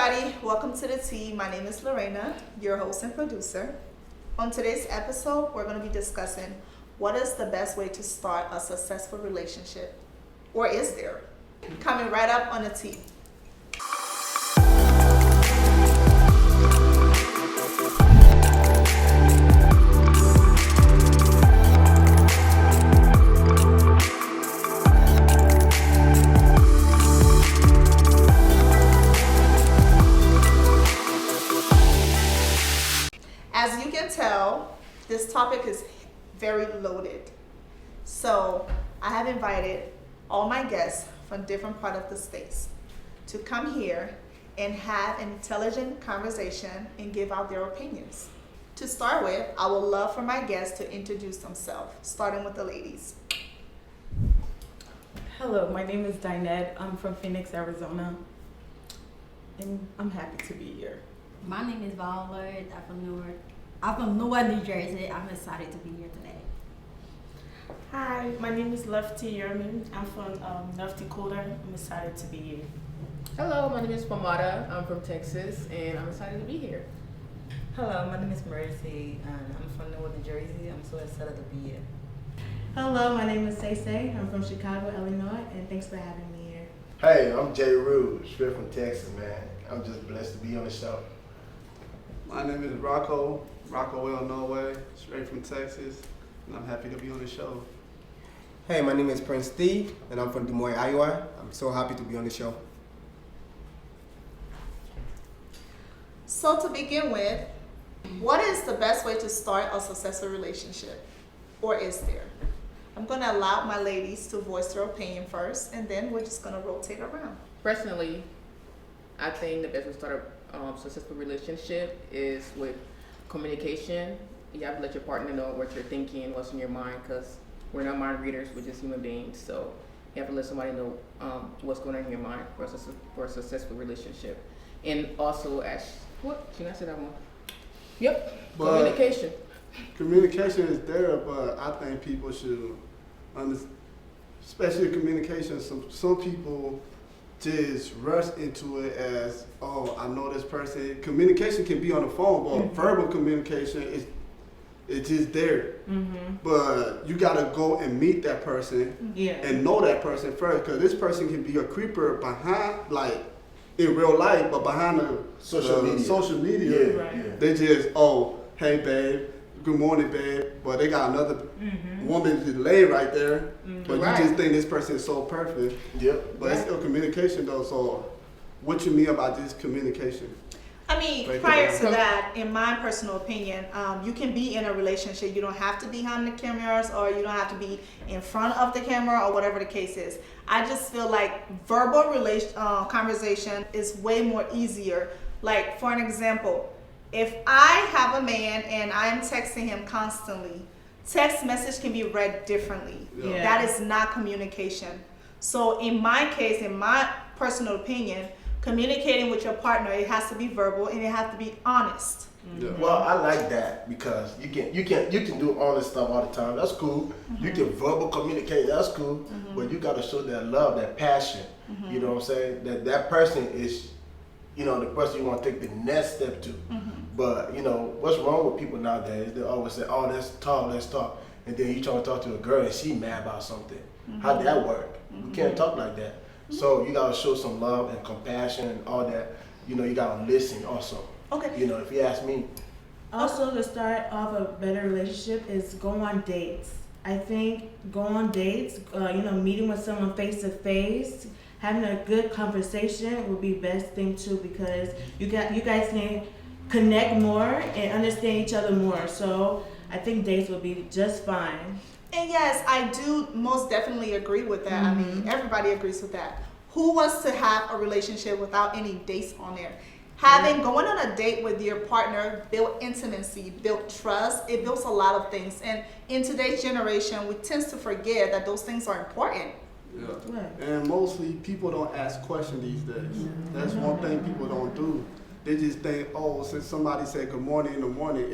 everybody, welcome to the tea. My name is Lorena, your host and producer. On today's episode, we're going to be discussing what is the best way to start a successful relationship, or is there? Coming right up on the tea. As you can tell, this topic is very loaded. So I have invited all my guests from different parts of the states to come here and have an intelligent conversation and give out their opinions. To start with, I would love for my guests to introduce themselves, starting with the ladies. Hello, my name is Dinette. I'm from Phoenix, Arizona, and I'm happy to be here. My name is Viola. I'm from Newark, New Jersey. I'm excited to be here today. Hi, my name is Lefty Yerman. I'm from North Dakota. I'm excited to be here. Hello, my name is Pomada. I'm from Texas, and I'm excited to be here. Hello, my name is Mercy, and I'm from Newark, New Jersey. I'm so excited to be here. Hello, my name is Say. I'm from Chicago, Illinois, and thanks for having me here. Hey, I'm Jay Rude, straight from Texas, man. I'm just blessed to be on the show. My name is Rocco L. Norway, straight from Texas, and I'm happy to be on the show. Hey, my name is Prince Steve, and I'm from Des Moines, Iowa. I'm so happy to be on the show. So to begin with, what is the best way to start a successful relationship, or is there? I'm going to allow my ladies to voice their opinion first, and then we're just going to rotate around. Personally, I think the best way to start a successful relationship is with communication. You have to let your partner know what you're thinking, what's in your mind, because we're not mind readers, we're just human beings. So you have to let somebody know what's going on in your mind for a successful relationship. And also, can I say that one? Yep, But communication. Communication is there, but I think people should understand, especially communication. Some people just rush into it as, oh, I know this person. Communication can be on the phone, but verbal communication it's just there. Mm-hmm. But you gotta go and meet that person Yeah. and know that person first, because this person can be a creeper behind, like in real life, but behind the social media, Yeah, Right. yeah. they just, oh, hey babe, good morning babe, but they got another woman to lay right there, but Right. you just think this person is so perfect, Yep. but it's still communication though. So what you mean about this communication? I mean, Right prior there. to that, in my personal opinion, you can be in a relationship. You don't have to be behind the cameras, or you don't have to be in front of the camera, or whatever the case is. I just feel like verbal conversation is way more easier. Like, for an example, if I have a man and I am texting him constantly, text message can be read differently. Yeah. That is not communication. So in my case, in my personal opinion, communicating with your partner, it has to be verbal and it has to be honest. Yeah. Well, I like that because you can do honest stuff all the time. That's cool. You can verbal communicate. That's cool. But you got to show that love, that passion. You know what I'm saying? That person is, the person you want to take the next step to. But what's wrong with people nowadays? They always say, "Oh, let's talk," and then you try to talk to a girl and she mad about something. How'd that work? We can't talk like that. So you gotta show some love and compassion and all that. You gotta listen also. Okay. If you ask me. Also, to start off a better relationship is go on dates. I think go on dates, meeting with someone face to face, having a good conversation would be best thing too, because you guys can connect more and understand each other more. So I think dates will be just fine. And yes, I do most definitely agree with that. I mean, everybody agrees with that. Who wants to have a relationship without any dates on there? Going on a date with your partner build intimacy, build trust. It builds a lot of things. And in today's generation, we tend to forget that those things are important. Yeah. Right. And mostly people don't ask questions these days. That's one thing people don't do. They just think, oh, since somebody said good morning in the morning,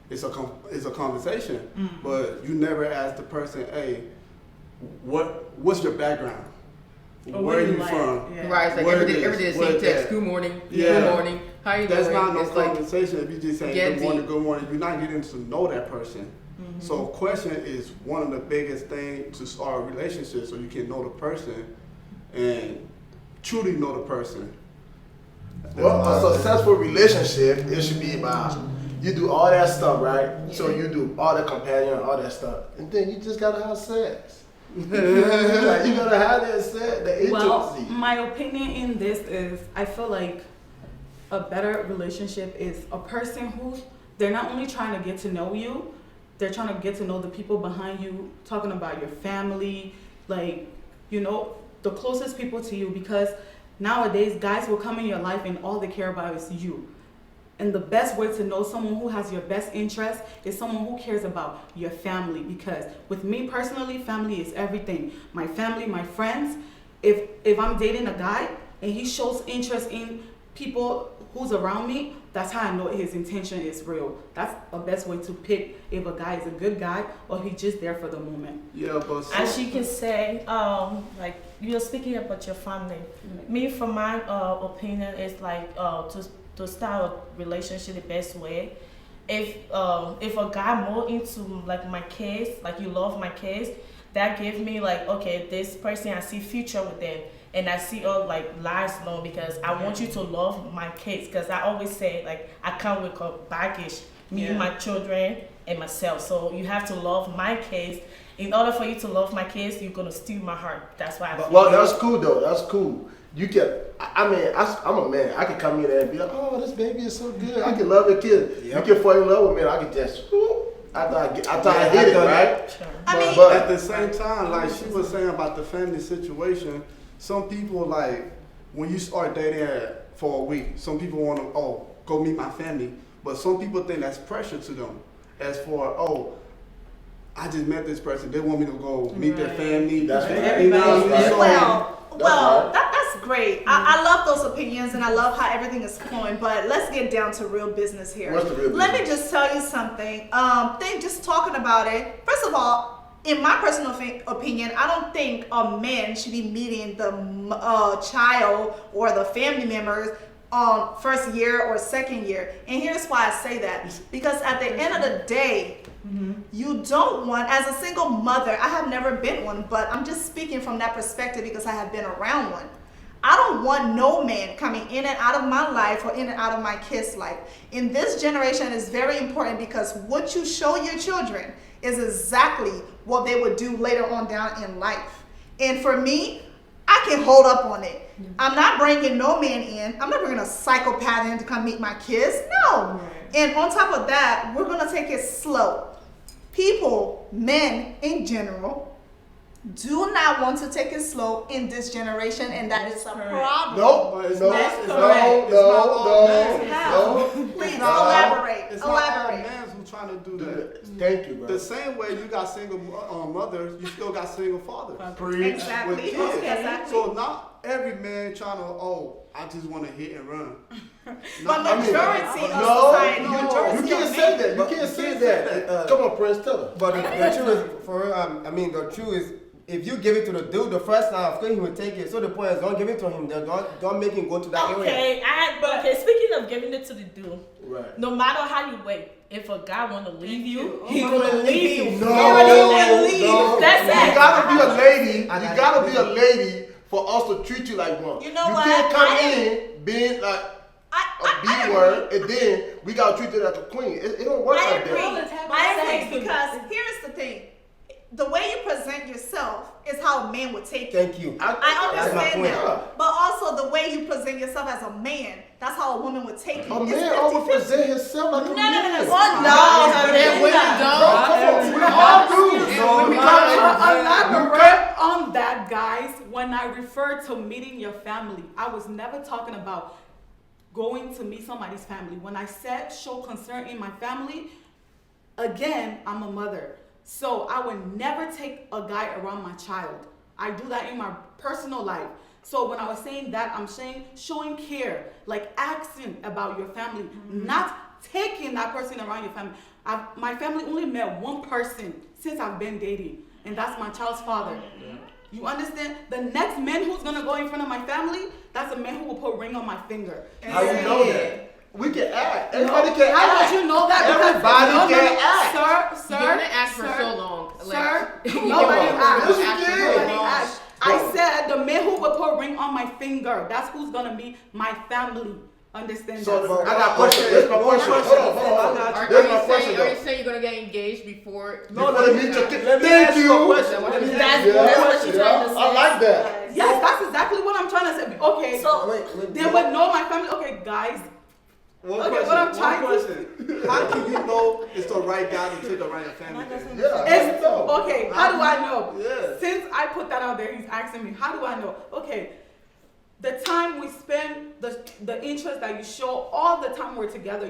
it's a conversation. But you never ask the person, hey, what's your background? Or where what you like. from. Yeah. Right, it's like Where every day, it every day is, the where same it's text. at. Good morning. Yeah. Good morning. How you That's doing? not no It's like conversation. If you just say get good morning, deep. good morning, you're not getting to know that person. So question is one of the biggest things to start a relationship, so you can know the person and truly know the person. Well, a successful relationship, it should be about you do all that stuff, right? So you do all the companion, all that stuff, and then you just gotta have sex. Like, you gotta have that sex, the Well, intimacy. my opinion in this is I feel like a better relationship is a person who they're not only trying to get to know you, they're trying to get to know the people behind you, talking about your family, like, you know, the closest people to you, because nowadays guys will come in your life and all they care about is you. And the best way to know someone who has your best interest is someone who cares about your family. Because with me personally, family is everything. My family, my friends. If I'm dating a guy and he shows interest in people who's around me, that's how I know his intention is real. That's the best way to pick if a guy is a good guy or he's just there for the moment. Yeah, but As you can say, like you're speaking about your family. Me, from my opinion, is like to start a relationship the best way. If a guy more into like my kids, like you love my kids, that give me like, okay, this person, I see future with them, and I see all like lives long, because I want you to love my kids, because I always say like I come with a baggage, me, my children, and myself. So you have to love my kids. In order for you to love my kids, you're gonna steal my heart. That's why I feel. Well, that's cool though. That's cool. You can. I mean, I'm a man. I can come in there and be like, "Oh, this baby is so good. I can love a kid." Yep. You can fall in love with me. And I can just after I hit it, right? Sure. But at the same time, like she was saying about the family situation, some people like when you start dating for a week, some people want to go meet my family, but some people think that's pressure to them. As for I just met this person, they want me to go meet their family. That's You right. know what I mean? So, Well, that's great. I love those opinions and I love how everything is flowing, but let's get down to real business here. What's the real Let me business? just tell you something. Just talking about it, first of all, in my personal opinion, I don't think a man should be meeting the child or the family members on first year or second year. And here's why I say that. Because at the end of the day, you don't want, as a single mother, I have never been one, but I'm just speaking from that perspective because I have been around one. I don't want no man coming in and out of my life or in and out of my kids' life. In this generation, it's very important because what you show your children is exactly what they would do later on down in life. And for me, I can hold up on it. I'm not bringing no man in. I'm not bringing a psychopath in to come meet my kids. No. And on top of that, we're going to take it slow. People, men in general, do not want to take it slow in this generation, and that is a problem. No, But it's no, not- no, it's no, not- it's not all men. How? no. Please It's not all- elaborate. It's not all Elaborate. men who trying to do that. Thank you, bro. The same way you got single mothers, you still got single fathers. Exactly. With kids. Exactly. So not every man trying to, I just want to hit and run. But I mean, majority of no, society, no, majority you of can't men. say that. You But can't you say can't that. say that. Come on, Prince, tell her. But the truth is, the truth is, if you give it to the dude the first time, of course he will take it. So the point is, don't give it to him. Don't make him go to that area. Okay, speaking of giving it to the dude, Right. no matter how you wait, if a guy want to leave you, Oh he gonna leave you. No, He gonna leave. no. That's You it. gotta be a lady. You I got gotta it. be a lady for us to treat you like one. You know you what? can't come I- in being like I a B word, and then we gotta treat you like a queen. It don't work I like agree. that. I agree because here's the thing: the way you present yourself is how a man would take you. Thank you. I That's my understand point. that, but also the way you present yourself as a man, that's how a woman would take you. A It's man always 50-50. present himself like a man. Oh, no, And women Bro, don't. come on, we all do. And women Elaborate on that, guys. When I refer to meeting your family, I was never talking about going to meet somebody's family. When I said show concern in my family, again, I'm a mother. So I would never take a guy around my child. I do that in my personal life. So when I was saying that, I'm saying showing care, like asking about your family, not taking that person around your family. My family only met one person since I've been dating, and that's my child's father. You understand? The next man who's gonna go in front of my family, that's a man who will put a ring on my finger. How you know that? We can act. Everybody can How act. would you know that? Everybody can act. Sir, You're gonna ask for so long. Sir, Like, nobody Yes, you asked. did. Nobody asked. I Bro. said the man who would put a ring on my finger, that's who's gonna be my family. Understand So that? I got a question. Here's my question. Hold on. Are Here's you my question saying though. you're gonna get engaged before? No, let me meet your kid. Let me Thank ask you a you. question. Let me Yeah, That's what she's trying to say. I like that. Yes, that's exactly what I'm trying to say. Okay, So- Wait, they would know my family. Okay, guys. One Okay, question. what I'm One trying to- question. How can you know it's the right guy to take around your family? then? Yeah. It's, No. okay, how do I know? Yeah. Since I put that out there, he's asking me, how do I know? Okay, the time we spend, the interest that you show, all the time we're together,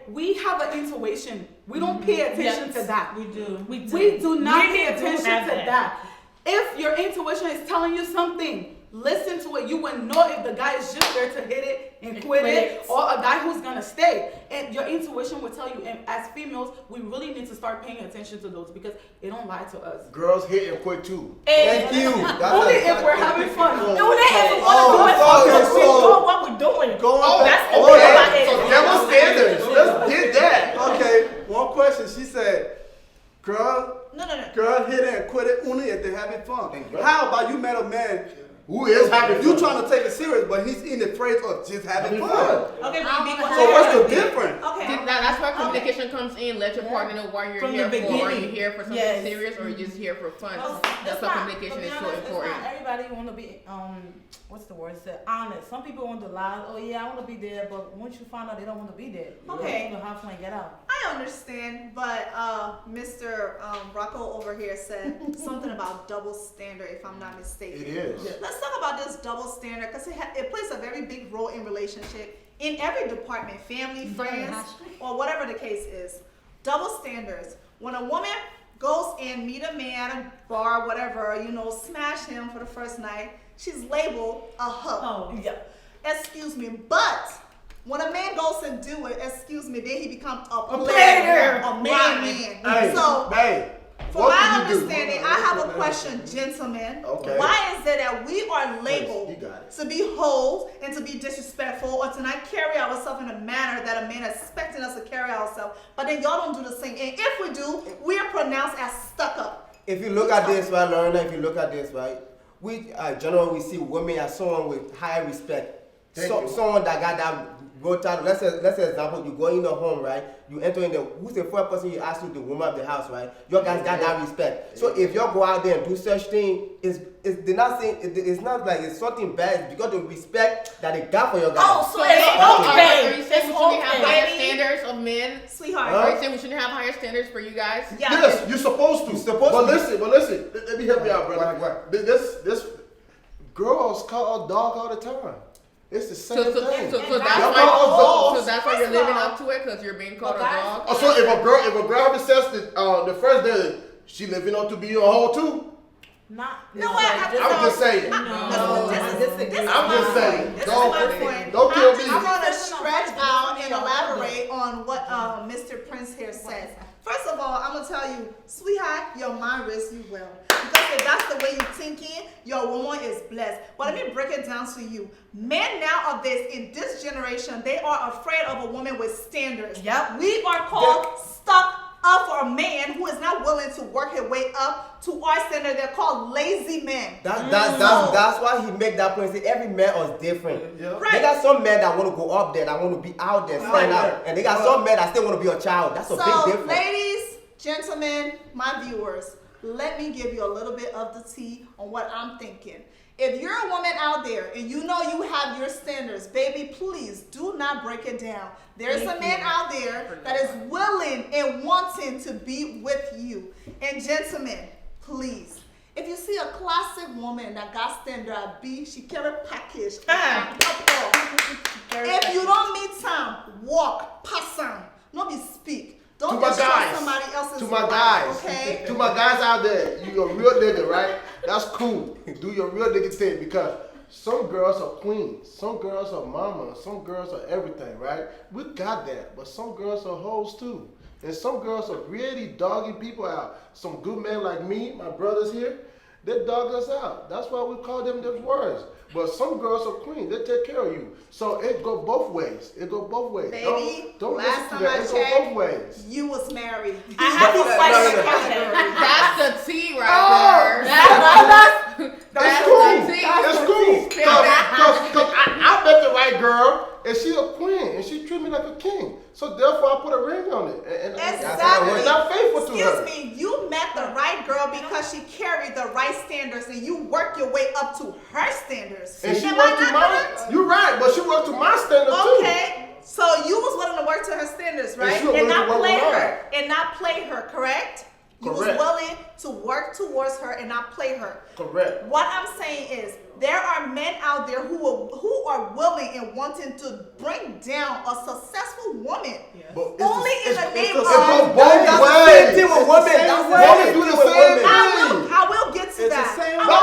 we have an intuition. We don't pay attention Yes. to that. We do. We do not Really pay do attention have to that. that. If your intuition is telling you something, listen to it. You will know if the guy is just there to hit it and quit it, or a guy who's gonna stay. And your intuition will tell you. And as females, we really need to start paying attention to those because they don't lie to us. Girls hit and quit too. thank you. Only if we're having fun. No, they haven't want to do it. okay, We're so- doing what we're doing. Going That's back. the thing about Okay. it. So double standards. Let's get that. Okay, one question. She said, girl No. hit it and quit it only if they're having fun. Thank you. How about you met a man Who is having you fun? trying to take it serious, but he's in the phrase of just having fun? Okay, I be wanna So what's the difference? Okay. That's where communication comes in. Let your partner know why you're From here the for. Are you beginning. here for something Yes. serious, or are you just here for fun? Well, That's it's why not- communication to be is so honest, important. It's not everybody want to be what's the word? Say honest. Some people want to lie. Oh yeah, I want to be there, but once you find out they don't want to be there, Okay. you know, have fun, get out. I understand, but Mr. Rocco over here said something about double standard, if I'm not mistaken. It is. Let's talk about this double standard because it plays a very big role in relationship in every department, family, friends, or whatever the case is. Double standards. When a woman goes and meet a man at a bar, whatever, smash him for the first night, she's labeled a hoe. Oh, yeah. Excuse me, but when a man goes and do it, excuse me, then he becomes a player. player, a man. Hey, So, hey. from what my do you do? understanding, I have a question, gentlemen. Okay. Why is it that we are You labeled got it. to be hoes and to be disrespectful or to not carry ourselves in a manner that a man is expecting us to carry ourselves, but then y'all don't do the same? And if we do, we are pronounced as stuck up. If you look at this, right, Lorena, if you look at this, right, we generally we see women as someone with high respect. Thank you. Someone that got that road title. Let's say example, you go in the home, right? You enter in who's the first person you ask to the woman of the house, right? Your guys got that respect. So if you go out there and do such thing, they're not saying it's not like it's something bad. It's because the respect that they got for your guys. Oh, so Are it's you okay. saying we shouldn't have higher okay. standards of men? Sweetheart. Are you saying we shouldn't have higher standards for you guys? Yeah. Yes, you're supposed to. You're supposed but to. listen. Let me help you out, brother. What? This girls call a dog all the time. It's the same thing. So Y'all that's call why. us So that's why First you're of living all- up to it because you're being called a But guys- dog. Oh, so if a girl having sex the first day, she living up to be a hoe too? Not. No, wait, I'm just saying. This is I'm just my saying. point. This is Don't my point. don't kill me. I'm going to stretch out and elaborate on what Mr. Prince here says. First of all, I'm going to tell you, sweetheart, your mind rests you well. Because if that's the way you're thinking, your woman is blessed. But let me break it down to you. Men nowadays, in this generation, they are afraid of a woman with standards. Yep. We are called stuck up for a man who is not willing to work his way up to our standard. They're called lazy men. That's why he make that point. Say every man is different. Yeah. Right. They got some men that want to go up there, that want to be out there, stand out, and they got some men that still want to be a child. That's a big So, difference. ladies, gentlemen, my viewers, let me give you a little bit of the tea on what I'm thinking. If you're a woman out there and you know you have your standards, baby, please do not break it down. There's a man out there that is willing and wanting to be with you. And gentlemen, please, if you see a classic woman that got standard at B, she carry package. If you don't meet time, walk, pass on. Don't be speak. Don't To my destroy guys. somebody else's To my life, guys. okay? To my guys out there, you a real nigga, right? That's cool. Do your real nigga thing because some girls are queens, some girls are mamas, some girls are everything, right? We got that, but some girls are hoes too. And some girls are really dogging people out. Some good men like me, my brothers here, They dog us out. That's why we call them those words. But some girls are queen. They take care of you. So it go both ways. It go both ways. Baby, don't last listen to time that. I It checked, go both ways. you was married. I have a question. That's the tea right there. That's cool. the tea. It's cool. Cause I met the right girl, and she a queen, and she treat me like a king. So therefore, I put a ring on it, and Exactly. I'm faithful to her. Excuse me, you met the right girl because she carried the right standards, and you work your way up to her standards. And she Am worked I to not mine. correct? You're right, but she worked to my standard too. Okay, so you was willing to work to her standards, right? she was And willing not to work play with her, mine. and not play her, correct? You was Correct. willing to work towards her and not play her. Correct. What I'm saying is, there are men out there who are willing and wanting to bring down a successful woman. But Only in the name it of. goes both That's the ways. same thing with women. That's the Women same do thing the with same women. thing. I will get to It's that. the same- I No,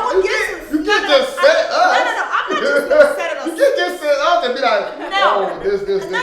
will you get can't. to. You can't just set us. No, I'm not just gonna set it up. You can't just set us and be like, No. oh, this. No,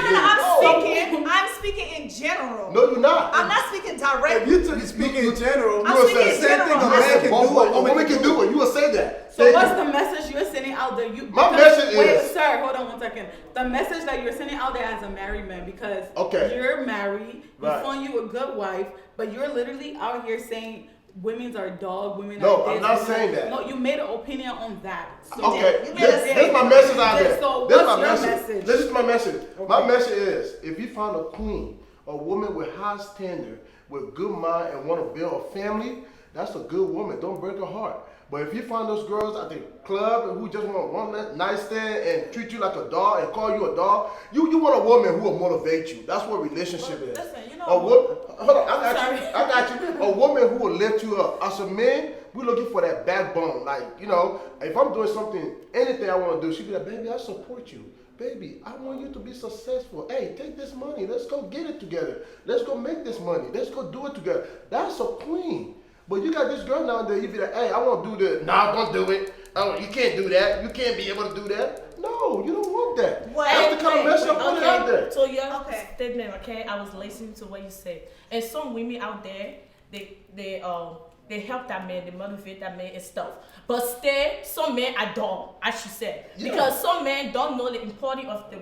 I'm speaking in general. No, you're not. I'm not speaking If directly. you took speak in general, I'm you would speaking say in the same thing a general. man can do, a woman can do it. You will say that. So what's the message you're sending out there? My because- message wait, is- sir, hold on one second. The message that you're sending out there as a married man, because Okay. you're married, you Right. find you a good wife, but you're literally out here saying women's are dog, women No, are I'm this, not women saying are- that. No, you made an opinion on that. So Okay, You made a this is my message out there. So This is what's my your message. message? This is my message. My Okay. message is: if you find a queen, a woman with high standard, with good mind, and want to build a family, that's a good woman. Don't break her heart. But if you find those girls at the club who just want one night stand and treat you like a dog and call you a dog, you want a woman who will motivate you. That's what relationship is. Listen, you know A woman, hold on, I Sorry. got you. A woman who will lift you up. As a man, we're looking for that backbone. Like, if I'm doing something, anything I want to do, she be like, baby, I support you. Baby, I want you to be successful. Hey, take this money. Let's go get it together. Let's go make this money. Let's go do it together. That's a queen. But you got this girl now there, you be like, hey, I want to do this. Nah, don't do it. Oh, you can't do that. You can't be able to do that. No, you don't want that. Well, That's the kind of mess you're putting out there. So your Okay. statement, okay? I was listening to what you said, and some women out there, they help that man, they motivate that man and stuff. But still, some men are dumb, as she said, Yeah. because some men don't know the importance of the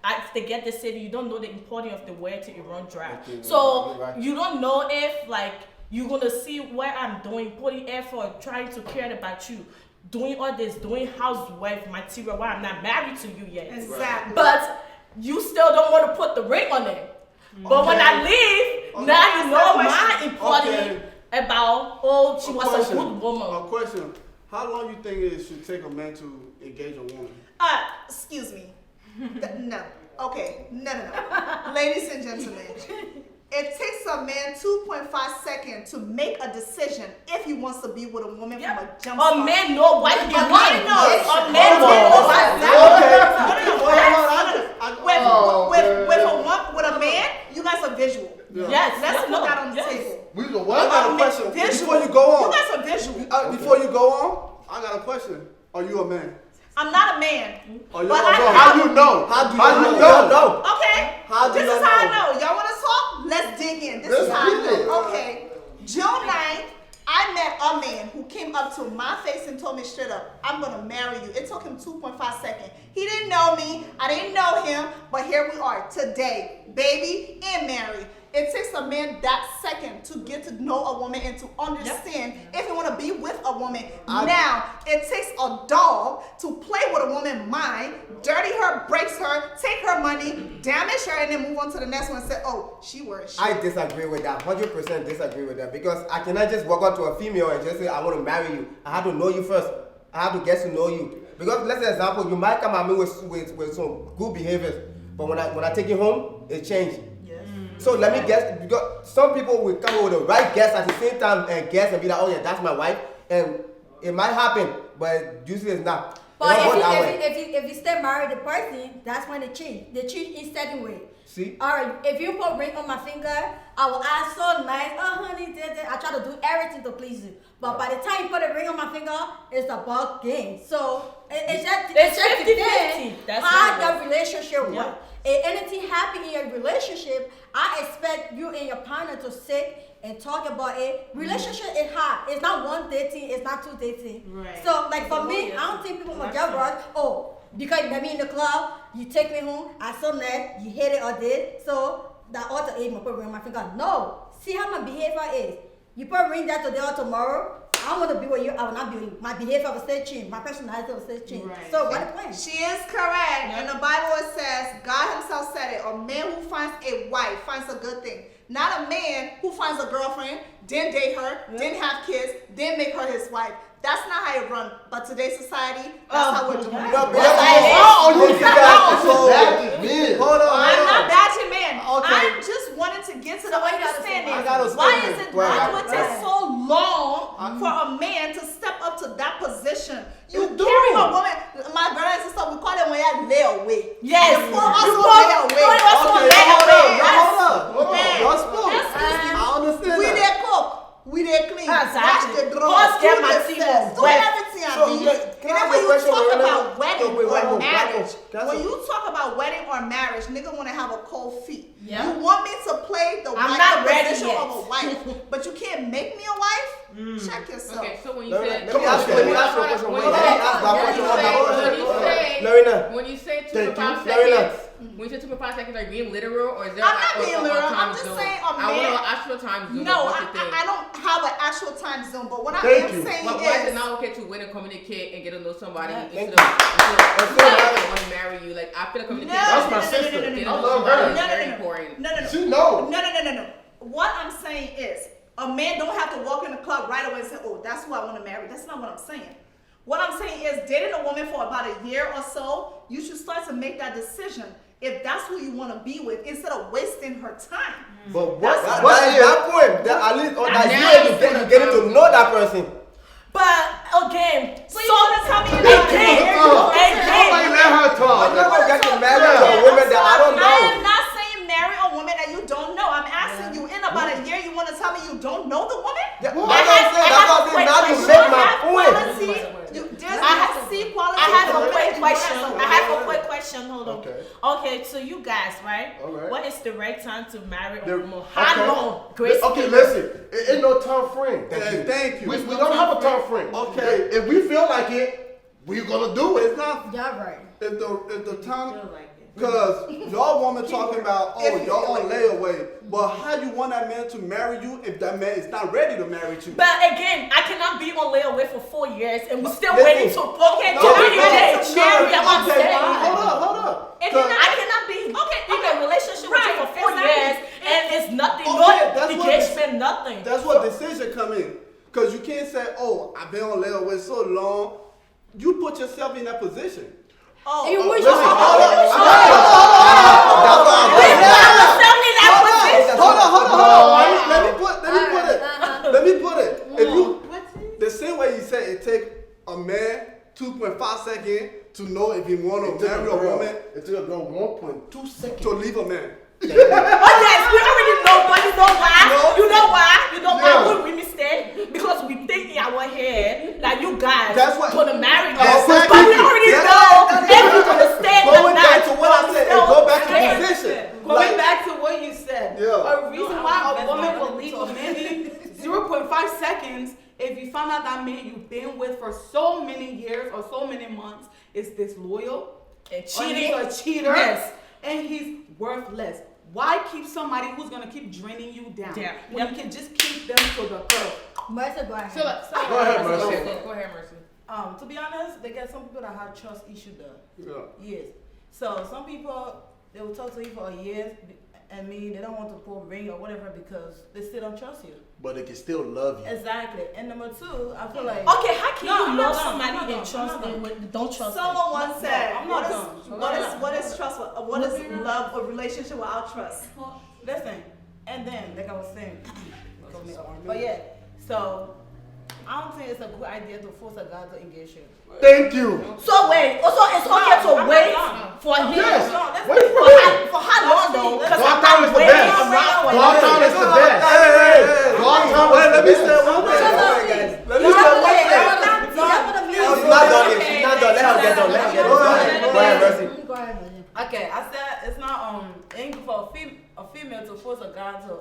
as they get the city, you don't know the importance of the way to Iran drive. So Right. you don't know if you're gonna see what I'm doing, putting effort, trying to care about you, doing all this, doing housewife material while I'm not married to you yet. Exactly. But you still don't want to put the ring on it. But when I leave, now you know my importance about, she was a good woman. A question. How long you think it should take a man to engage a woman? Excuse me. No. Okay. No. Ladies and gentlemen, it takes a man 2.5 seconds to make a decision if he wants to be with a woman from a jump A start. man know what he A wants. man knows. A man Hold on. knows With a man, you guys are visual. Yes, Let's yes, put no, that on the yes. table. We the I what? got a question. Visual. Before you go on. You guys are visual. Before you go on, I got a question. Are you a man? I'm not a man. Are you But a I- man? How you know? How do you How know? you know? Okay. How do This you is how I know? know. Y'all want to talk? Let's dig in. This Let's is how I get it. know. Okay. June 9th, I met a man who came up to my face and told me straight up, I'm going to marry you. It took him 2.5 seconds. He didn't know me. I didn't know him. But here we are today, baby and married. It takes a man that second to get to know a woman and to understand if you want to be with a woman. Now, it takes a dog to play with a woman's mind, dirty her, breaks her, take her money, damage her, and then move on to the next one and say, oh, she wears shit. I disagree with that. 100% disagree with that, because I cannot just walk up to a female and just say I want to marry you. I have to know you first. I have to get to know you. Because let's say example, you might come at me with some good behaviors, but when I take you home, it changed. So let me guess, because some people will come with the right guess at the same time and guess and be like, oh yeah, that's my wife, and it might happen, but usually it's not. But It don't go that way. if you stay married to the person, that's when they cheat. They cheat in certain way. See? Alright, if you put ring on my finger, I will act so nice. Oh honey, I try to do everything to please you. But by the time you put a ring on my finger, it's a ball game. So it's just 50-50. depends That's how right. the relationship work. If anything happen in your relationship, I expect you and your partner to sit and talk about it. Relationship is hard. It's not one dating, it's not two dating. Right. So like for me, I don't think people will get rush. Oh, because you met me in the club, you take me home, I saw that, you hate it or did. So that ought to aid my put ring on my finger. No. See how my behavior is. You put ring that today or tomorrow. I want to be with you. I will not be with you. My behavior will stay changed. My personality will stay changed. Right. So what the point? She is correct. In the Bible it says, God himself said it, a man who finds a wife finds a good thing. Not a man who finds a girlfriend, then date her, then have kids, then make her his wife. That's not how it runs. But today's society, that's how we're doing it. No, but Hold on. I'm not bashing men. Okay. I'm just wanting to get to the understanding. I got a Why statement. is it Right. why would it take so long for a man to step up to that position? You You do. carry a woman. My brother and sister, we call it when you lay away. Yes. You put us lay away. Okay, hold up. Man. Y'all spoke. Excuse me. I understand We that. dey cook. We dey clean. Exactly. Wash the drawers. First get Do my the team steps. on Do wet. everything I So, do. can I And then ask when a you question, talk Lorena? about wedding Wait, or Rambo, marriage, Rambo. when you talk about wedding or marriage, nigga want to have a cold feet. Yeah. You want me to play the I'm wife, not the ready position yet. of a wife, but you can't make me a wife? Check yourself. Okay, so when you Lorena, said, let me ask you a question. when Wait, let me ask that question. Lorena. when you say 2 Thank to 5 you. Lorena. seconds, when you say 2 to 5 seconds, are you being literal or is there I'm like not being a literal. time I'm just zone? saying a I want man- an actual time zone. No, of what you think. I don't have an actual time zone, but what I Thank am you. saying Why is it is, not okay to wait and communicate and get to know somebody Thank instead of want to marry you? Like I feel like communication. That's my no, sister. no, Getting no, to I know love somebody her. is No, no, very no, no. important. no, no, no. She know. No. What I'm saying is, a man don't have to walk in the club right away and say, oh, that's who I want to marry. That's not what I'm saying. What I'm saying is, dating a woman for about a year or so, you should start to make that decision if that's who you want to be with, instead of wasting her time. But That what is is that point. That at least on that Now year you you put a getting to time. know that person. But again, So you want to tell me you're not again, Somebody let her I'm talk. not gonna get to marry a woman that I don't I am know. not saying marry a woman that you don't know. I'm asking you, in about a year, you want to tell me you don't know the woman? That's what I'm saying. That's what I'm saying. Now you You make my have point. quality. There's I have- see quality. I have a in quick the question. woman. I have a quick question. Hold on. Okay. Okay, so you guys, right? All right. What is the right time to marry a The- woman? How okay. long? Grace Okay, listen. It ain't no time frame. Hey, thank you. We don't have a time frame. Okay. If we feel like it, we're gonna do It's it. not Y'all right. if the time. Feel like it. Cause y'all woman talking about, oh, If you y'all feel on layaway. But how you want that man to marry you if that man is not ready to marry you? But again, I cannot be on layaway for 4 years and we're still Listen. waiting to okay No, to be no, engaged. no, Marry, I'm not okay, saying. hold up. If you're not- I cannot be in a relationship with you for 4 exactly. years and it's nothing, Okay, no that's what- engagement, nothing. That's what decision come in. Cause you can't say, oh, I've been on layaway so long. You put yourself in that position. Oh, You wish Listen, hold up. That's what I'm We saying. put ourselves in that position. Hold on. Let me put it. If you What's it? the same way you say it take a man 2.5 seconds to know if he want It to took a marry a girl. woman It took a girl 1.2 seconds. to leave a man. Oh yes, we already know, but you know why? No. You know why? You know Yeah. why would we mistake? Because we think in our head that you guys That's what- gonna marry us. Exactly. But we already That's- know that's- if you're gonna stay or Going not. back to what I said, and go back to Still position. Going Like, back to what you said, Yeah. a reason No, why that's a woman not will what leave I'm a man in 0.5 seconds if you find out that man you've been with for so many years or so many months is disloyal, and or cheating. he's a cheater, Yes. and he's worthless. Why keep somebody who's gonna keep draining you down Yeah. when you can just keep them to the curb? Mercy, go ahead. So, Go ahead, Mercy. Go ahead, Mercy. To be honest, they get some people that have trust issue though. yeah. Yes. So some people they will talk to you for a year and they don't want to pull a ring or whatever because they still don't trust you. But they can still love you. Exactly. And number two, I feel like Okay, how can No, you I'm love not done. somebody I'm not and done. trust I'm not them when you don't trust someone once No, said, I'm not what is- done. what is trust? What is love or relationship without trust? listen, and then like I was saying, but yeah. So I don't think it's a good idea to force a guy to engage you. Thank you. So wait, also it's okay to I'm wait not done. for him. Yes. No, let's Wait for For him. how long though? Because God I'm time is not the waiting best. around for God him. time is the best. God time Wait, let me is the say best. one thing. Let me You say have to one wait. thing. She's not done yet. She's not done. Let her get done. Let her get done. Go ahead, Mercy. Go ahead, man. Okay, I said it's not ain't for a female to force a guy to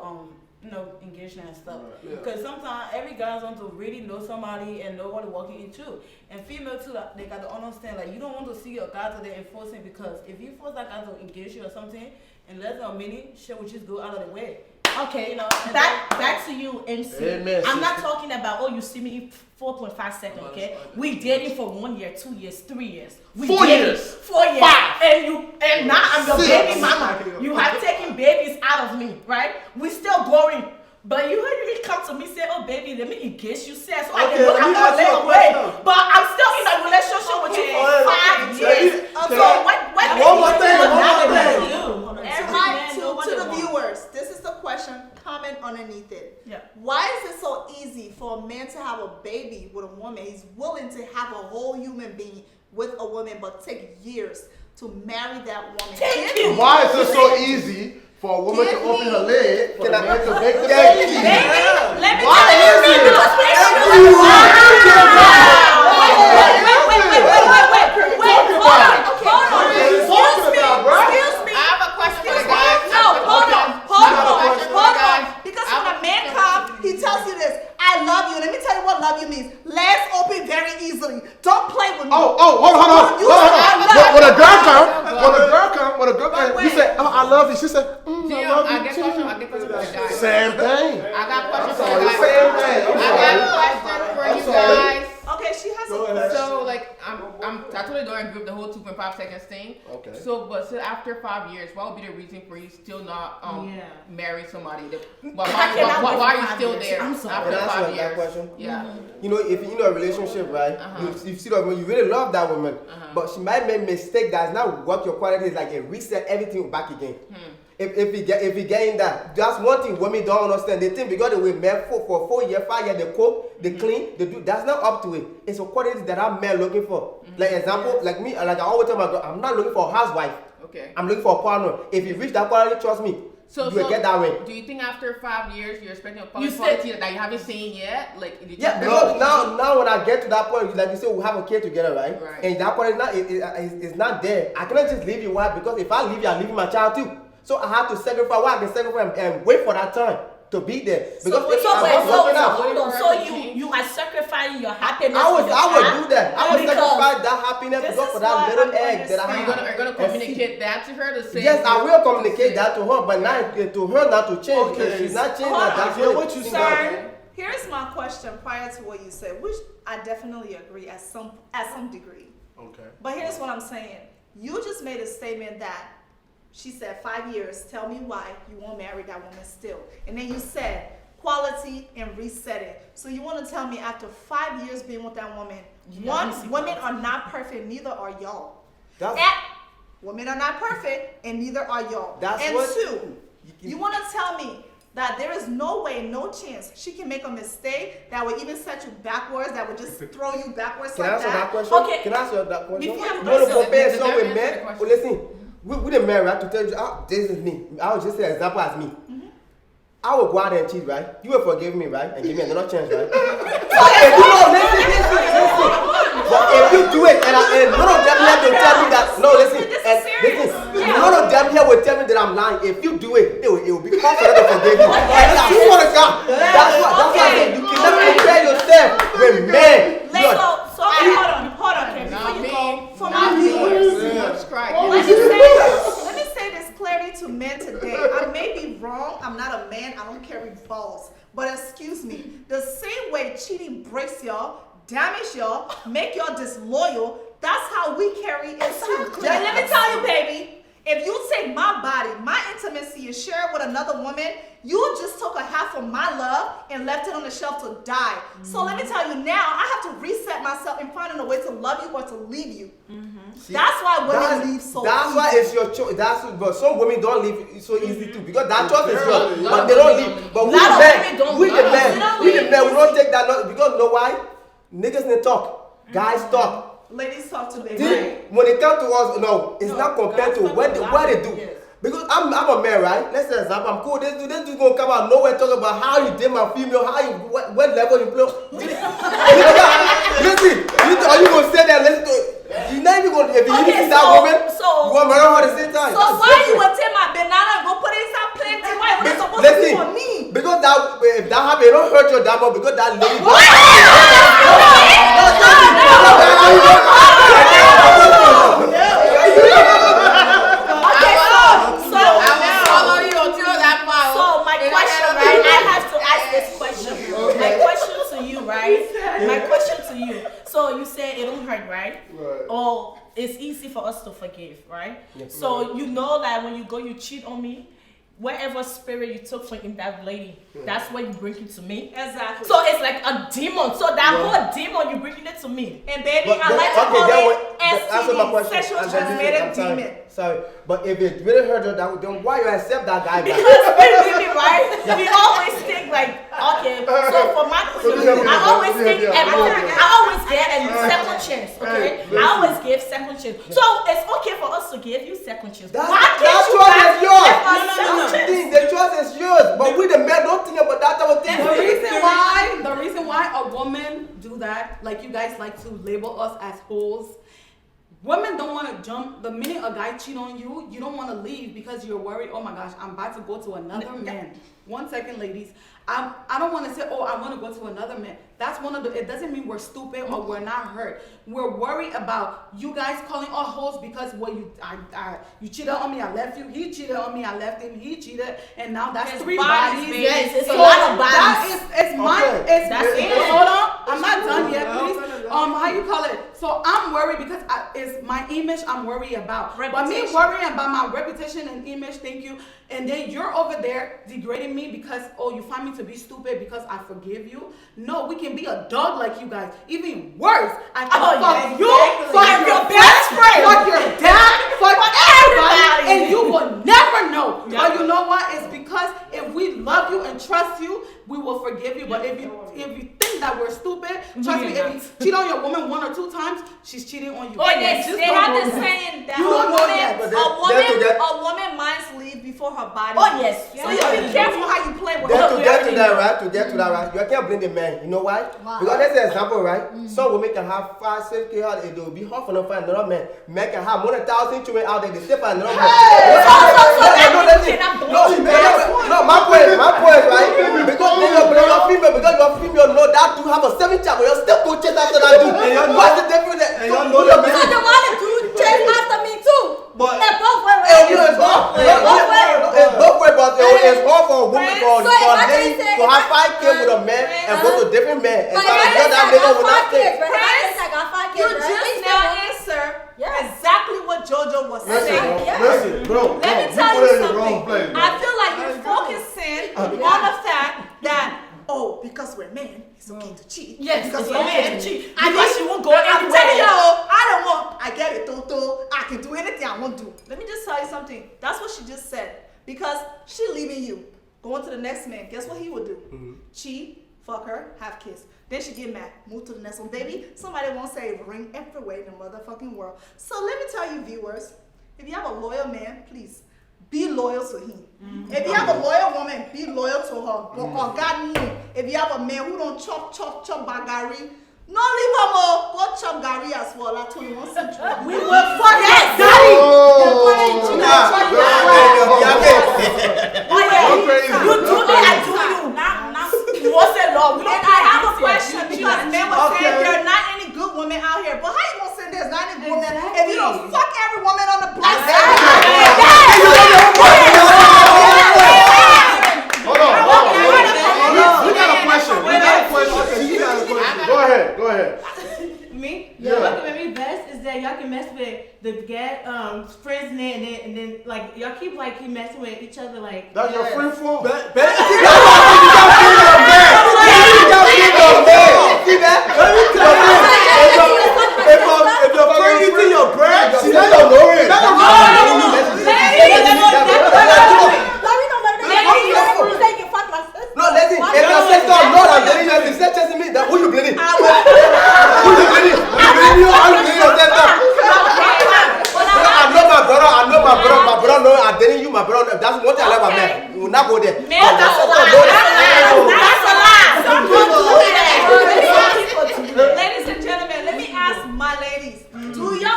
engage and stuff. Because sometimes every guy wants to really know somebody and know what they're walking into. And female too, they got to understand like you don't want to see a guy to there enforcing, because if you force that guy to engage you or something in less than a minute, shit will just go out of the way. Okay, You know, back to you, MC. Amen, I'm not sister. talking about you see me 4.5 seconds, okay? We dating for 1 year, 2 years, 3 years. We 4 dating years. 4 years. 5. And now I'm your 6. baby mama. You have taken babies out of me, right? We still growing. But you come to me say, oh baby, let me engage you, say, so I Okay, can look let me at ask you a my way. question. But I'm still in a relationship with you for 5 years. So what One more thing, one more thing. To the viewers, this is the question. Comment underneath it. Yeah. Why is it so easy for a man to have a baby with a woman? He's willing to have a whole human being with a woman, but take years to marry that woman. Thank you. Why is it so easy for a woman to Give open me- her leg for a Can I- man to make the Thank baby? you. Let me Why tell you, is it? because we Excuse me. I have a question for the Excuse me. guys. No, hold on. guys. Because when a man comes, he tells you this: "I love you." Let me tell you what love you means. Legs open very easily. Don't play with me. Hold on. You say, "I love When a girl you." come, you wait. say, "Oh, I love you." She said, I Gio, love I you get too. question for the guys. Same thing. I got questions for Sorry, the guys. same thing. I'm I sorry. got a question for I'm you sorry. guys. Okay, she has Go a ahead. question. So like I totally don't agree with the whole 2.5 seconds thing. Okay. So but still after 5 years, what would be the reason for you still not marry somebody? Why are you still there I'm sorry. after Can I 5 answer that years? question? Yeah. You know, if you're in a relationship, right, you see that woman, you really love that woman, but she might make mistake that's not what your quality is like, and reset everything back again. If you get in that, that's one thing women don't understand. They think because they were married for 4 years, 5 years, they cook, they clean, they do. That's not up to it. It's a quality that I'm men looking for. Like example, like me, like I always tell my girl, I'm not looking for a housewife. Okay. I'm looking for a partner. If you reach that quality, trust me, So, you will get that way. Do you think after 5 years you're expecting a You quality that you haven't seen yet? Like, did you Yeah, because now when I get to that point, like you say, we have a kid together, right? Right. And that point is not there. I cannot just leave you. Why? Because if I leave you, I'm leaving my child too. So I have to sacrifice what I can sacrifice and wait for that time to be there. Because if I was working out, hold on. So you are sacrificing your happiness. I would for do that. I would Because sacrifice that happiness this because is for that what little I'm egg that I Are you have. gonna communicate that to her to say? Yes, I will communicate that to her, but not to her not to change because Okay. she's not changing. Hold That's on. What you think said. about. Here's my question prior to what you said, which I definitely agree at some degree. Okay. But here's what I'm saying. You just made a statement that she said 5 years. Tell me why you won't marry that woman still. And then you said quality and reset it. So you want to tell me after 5 years being with that woman, women are not perfect, neither are y'all. Women are not perfect, and neither are y'all. That's and what- two, you want to tell me that there is no way, no chance she can make a mistake that would even set you backwards, that would just throw you backwards Can I like answer that that? question? Okay. Can I answer that question? Before you You want to answer, compare let some me with answer men? the question. Well, listen, we the men, right? To tell you, this is me. I will just say an example as me. I will go out and cheat, right? You will forgive me, right? And give me another chance, right? But if you don't listen. But if you do it, and none of them here will tell me that. No, listen. None of them here will tell me that I'm lying. If you do it, it will be hard for them to forgive you. And I swear to God, that's why you cannot compare yourself with men. Hold on, Kevin. Not Before you me. go, for my viewers. Subscribe. Let me say this clearly to men today. I may be wrong. I'm not a man. I don't carry balls. But excuse me, the same way cheating breaks y'all, damage y'all, make y'all disloyal, that's how we carry it too. And let me tell you, baby, if you take my body, my intimacy, and share it with another woman, you just took a half of my love and left it on the shelf to die. So let me tell you now, I have to reset myself and find a way to love you or to leave you. That's why women leave so That's easy. why it's your choice. But some women don't leave so easy too because that choice is yours. Lot But of they don't women leave. But we Lot of the women men, don't we the leave. men, They don't we the leave. men, we don't take that because you know why? Niggas need talk. Guys talk. Ladies talk to me. See, when it comes to us, no, it's not compared to what they do. Yes. Because I'm a man, right? Let's say example, I'm cool. This dude gonna come out nowhere talking about how you date my female, how you what level you play. Listen, are you gonna say that? Listen to it. You not even gonna, if you Okay, see that so- woman, so- you want to murder her at the same time. So That's why you different. would take my banana and go put it inside plenty? Why would it supposed to Listen, be for me? because that, if that happen, it don't hurt your that much because that lady. So my question, right? I have to ask this question. My question to you, right? My question to you. So you say it don't hurt, right? Right. Or it's easy for us to forgive, right? So you know that when you go, you cheat on me. Whatever spirit you took from in that lady, that's what you bring it to me. Exactly. So it's like a demon. So that whole demon, you bringing it to me. And baby, But- I but- like to okay, call that it way- answer my question. sexual I'm sorry, transmitted I'm sorry. demon. Sorry, but if it really hurt her, then why you accept that guy back? Because we right? We always think like, okay, so for my point of view, I always think about, I always get a second chance, okay? I always give second chance. So it's okay for us to give you second chance. That Why can't choice you guys is yours. give us second chance? The choice is yours, but we the men don't think about that type of thing. The reason why a woman do that, like you guys like to label us as hoes. Women don't want to jump. The minute a guy cheat on you, you don't want to leave because you're worried. Oh my gosh, I'm about to go to another man. 1 second, ladies. I don't want to say, oh, I want to go to another man. That's one of the. It doesn't mean we're stupid or we're not hurt. We're worried about you guys calling us hoes because you cheated on me, I left you. He cheated on me, I left him. He cheated, and now that's It's 3 bodies, bodies. baby. Yes, it's a So lot of that bodies. is my. Okay. It's That's it. Hold on, I'm not done yet, please. How you call it? So I'm worried because it's my image I'm worried about. But me Reputation. worrying about my reputation and image, thank you. And then you're over there degrading me because, oh, you find me to be stupid because I forgive you. No, we can be a dog like you guys. Even worse, I can Oh, fuck yeah, you, exactly. fuck your best friend, fuck your dad, fuck everybody, everybody. and you will never know. But you know what? It's because if we love you and trust you, we will forgive you. But if you think that we're stupid, trust me, if you cheat on your woman 1 or 2 times, she's cheating on you. Oh yes, Just they don't have know this that. saying that You don't know that, but a woman minds leave before her body. Oh, yes. So you be careful how you play with Then her. to get to that, right? To get to that, right? You can't blame the man. You know why? Why? Because that's an example, right? Some women can have 5, 6 kids out there. It will be hard for them to find another man. Men can have more than 1,000 children out there. They still find another man. No, my point, right? Because then you're female, because you're female, know that dude have a 7 child, but you're still go chase after that dude. What's the difference? And y'all know that So the one that do chase after me too. But- They're both way, It's hard. It's both ways, but it's hard for a woman, for So if a I lady can say- to have 5 kids with a man and go to a different man. And But try to if get that I nigga will got not 5 kids, stay. right? If I got 5 You kids, right? just It's now still- answer Yes. exactly what JoJo was Listen, saying. Yeah. listen, bro. Let me you tell put you it in the wrong something. place, bro. I feel like you're focusing on the fact that because we're men, it's okay to cheat. Yes, because it's we're okay men. to cheat. I Because mean, you won't go I'm anywhere. telling you, I don't want. I get it, Toto. I can do anything I want to do. Let me just tell you something. That's what she just said. Because she leaving you, going to the next man. Guess what he would do? Cheat, fuck her, have kids. Then she get mad, move to the next one. Baby, somebody won't say ring everywhere in the motherfucking world. So let me tell you, viewers, if you have a loyal man, please be loyal to him. If you have a loyal woman, be loyal to her. But for God knows, if you have a man who don't chop bagari, no leave him all. Go chop gari as well. At 21 century. We will forget daddy. Oh yeah, you do it, I do you. Now, you won't say no. We don't And I have a care. question because men were saying there are not any good women out here. But how you gonna say there's not any good women if you don't fuck every woman on the planet? Hold on. We got a question. Go ahead. Me? Yeah. What can make me best is that y'all can mess with the get friends and then like y'all keep messing with each other like. That's your friend fault. If your friend eating your bread, she That's don't know your it. friend. No, listen, if your sister know that dating you, if she's chasing me, then who you blaming? Who you blaming? You blaming you or you blaming your sister? I know my brother know I'm dating you, my brother. That's one thing I like about men. We will not go there. Man, that's a lie. That's a lie. Some people do that. Ladies and gentlemen, let me ask my ladies. Do y'all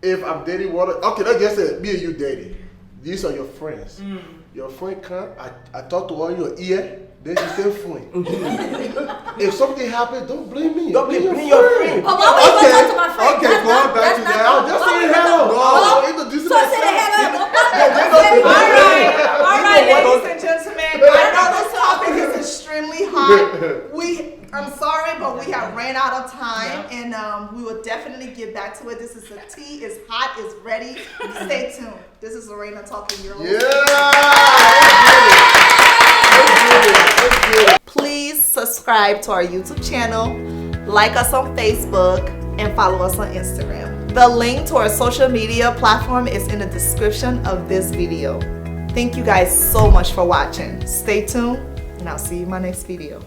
if I'm dating one, okay, let's just say me and you dating. These are your friends. Your friend come, I talk to her in your ear, then she say friend. If something happens, don't blame me. Don't blame your friend. Oh, why would you talk to my friend? Okay, going back to that. I'm just saying hello. No, introducing So say the myself. hello. All right, ladies and gentlemen. I know this topic is extremely hot. I'm sorry, but we have ran out of time, and we will definitely get back to it. This is the tea. It's hot. It's ready. Stay tuned. This is Lorena talking your Yeah. Please subscribe to our YouTube channel, like us on Facebook, and follow us on Instagram. The link to our social media platform is in the description of this video. Thank you guys so much for watching. Stay tuned, and I'll see you in my next video.